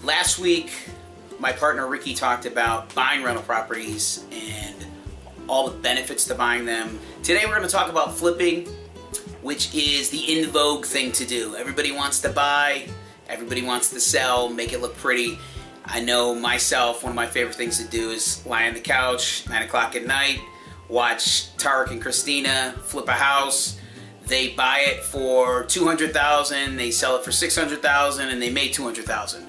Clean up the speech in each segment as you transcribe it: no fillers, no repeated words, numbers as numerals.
Last week, my partner Ricky talked about buying rental properties and all the benefits to buying them. Today we're going to talk about flipping, which is the in vogue thing to do. Everybody wants to buy, everybody wants to sell, make it look pretty. I know myself, one of my favorite things to do is lie on the couch, 9 o'clock at night, watch Tarek and Christina flip a house. They buy it for $200,000, they sell it for $600,000, and they made $200,000.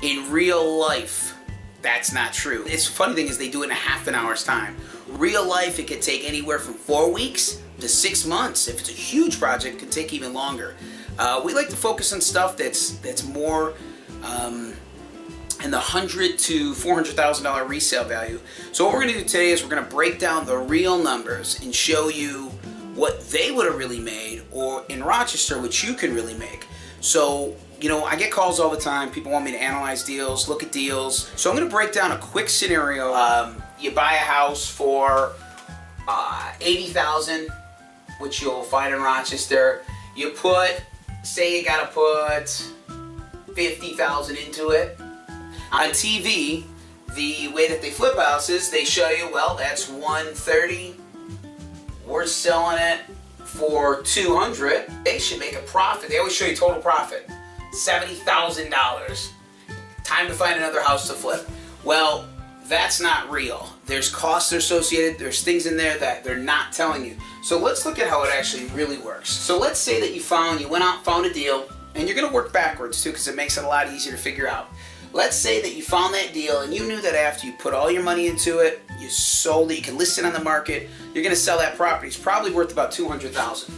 In real life, that's not true. It's the funny thing is they do it in a half an hour's time. Real life, it could take anywhere from 4 weeks to 6 months. If it's a huge project, it can take even longer. We like to focus on stuff that's more in the $100,000 to $400,000 resale value. So what we're going to do today is we're going to break down the real numbers and show you what they would have really made, or in Rochester, what you can really make. So, you know, I get calls all the time. People want me to analyze deals, look at deals. So I'm going to break down a quick scenario. You buy a house for $80,000, which you'll find in Rochester. You say you got to put $50,000 into it. On TV, the way that they flip houses, they show you, well, that's $130. We're selling it for $200. They should make a profit. They always show you total profit, $70,000. Time to find another house to flip. Well, that's not real. There's costs associated. There's things in there that they're not telling you. So let's look at how it actually really works. So let's say that you went out, found a deal, and you're going to work backwards too, because it makes it a lot easier to figure out. Let's say that you found that deal and you knew that after you put all your money into it, you sold it, you can list it on the market, you're going to sell that property. It's probably worth about $200,000.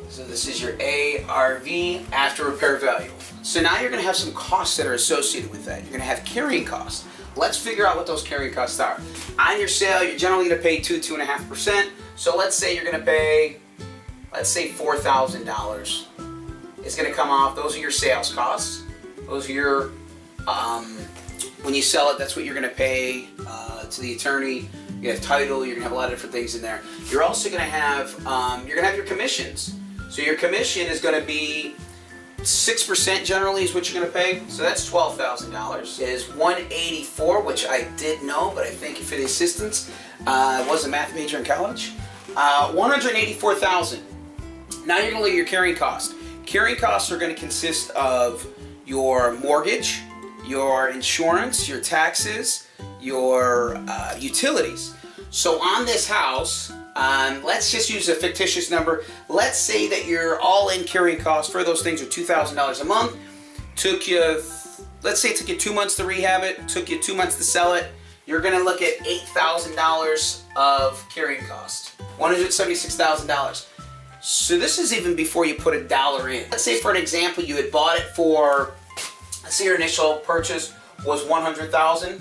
So this is your ARV, after repair value. So now you're going to have some costs that are associated with that. You're going to have carrying costs. Let's figure out what those carrying costs are. On your sale, you're generally going to pay 2.5%. So let's say you're going to pay, $4,000. It's going to come off. Those are your sales costs. Those are your when you sell it, that's what you're going to pay to the attorney. You have title. You're going to have a lot of different things in there. You're also going to have your commissions. So your commission is going to be 6% generally is what you're going to pay. So that's $12,000. Is $184, which I did know, but I thank you for the assistance. I was a math major in college. $184,000. Now you're going to look at your carrying cost. Carrying costs are going to consist of your mortgage, your insurance, your taxes, your utilities. So on this house, let's just use a fictitious number. Let's say that your all-in carrying costs for those things are $2,000 a month. Let's say it took you 2 months to rehab it, took you 2 months to sell it. You're going to look at $8,000 of carrying cost, $176,000. So this is even before you put a dollar in. Let's say for an example, you had bought it for, let's say your initial purchase was $100,000,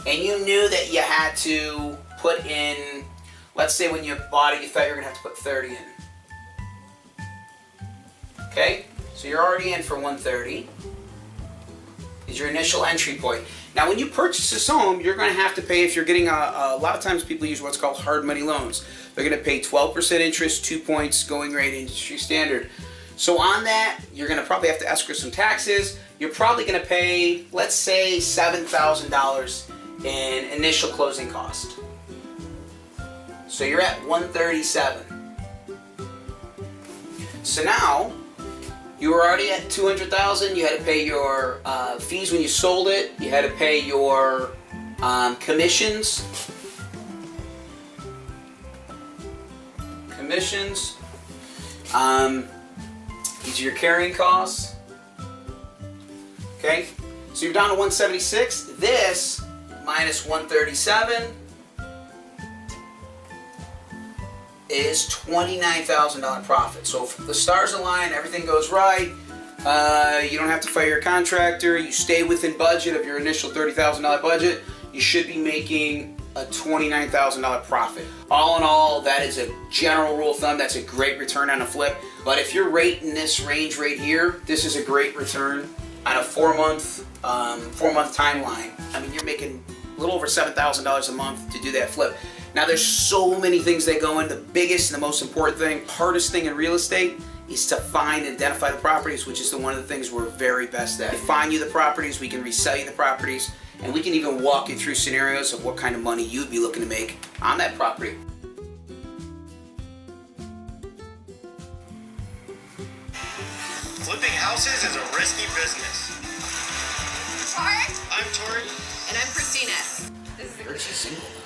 and you knew that you had to put in, let's say when you bought it, you thought you were gonna have to put 30 in. Okay, so you're already in for 130. Is your initial entry point. Now, when you purchase this home, you're going to have to pay, if you're getting a lot of times people use what's called hard money loans. They're going to pay 12% interest, 2 points, going rate, industry standard. So on that, you're going to probably have to escrow some taxes. You're probably going to pay, let's say, $7,000 in initial closing cost. So you're at $137. So now, you were already at $200,000. You had to pay your fees when you sold it. You had to pay your commissions. These are your carrying costs. Okay, so you're down to 176. This minus 137 is $29,000 profit. So if the stars align, everything goes right, you don't have to fire your contractor, you stay within budget of your initial $30,000 budget, you should be making a $29,000 profit. All in all, that is a general rule of thumb. That's a great return on a flip. But if you're right in this range right here, this is a great return on a 4-month timeline. I mean, you're making a little over $7,000 a month to do that flip. Now, there's so many things that go in. The biggest and the most important thing, hardest thing in real estate is to find and identify the properties, which is one of the things we're very best at. We find you the properties, we can resell you the properties, and we can even walk you through scenarios of what kind of money you'd be looking to make on that property. Flipping houses is a risky business. Tori? I'm Tori. And I'm Christina. Heard she's single.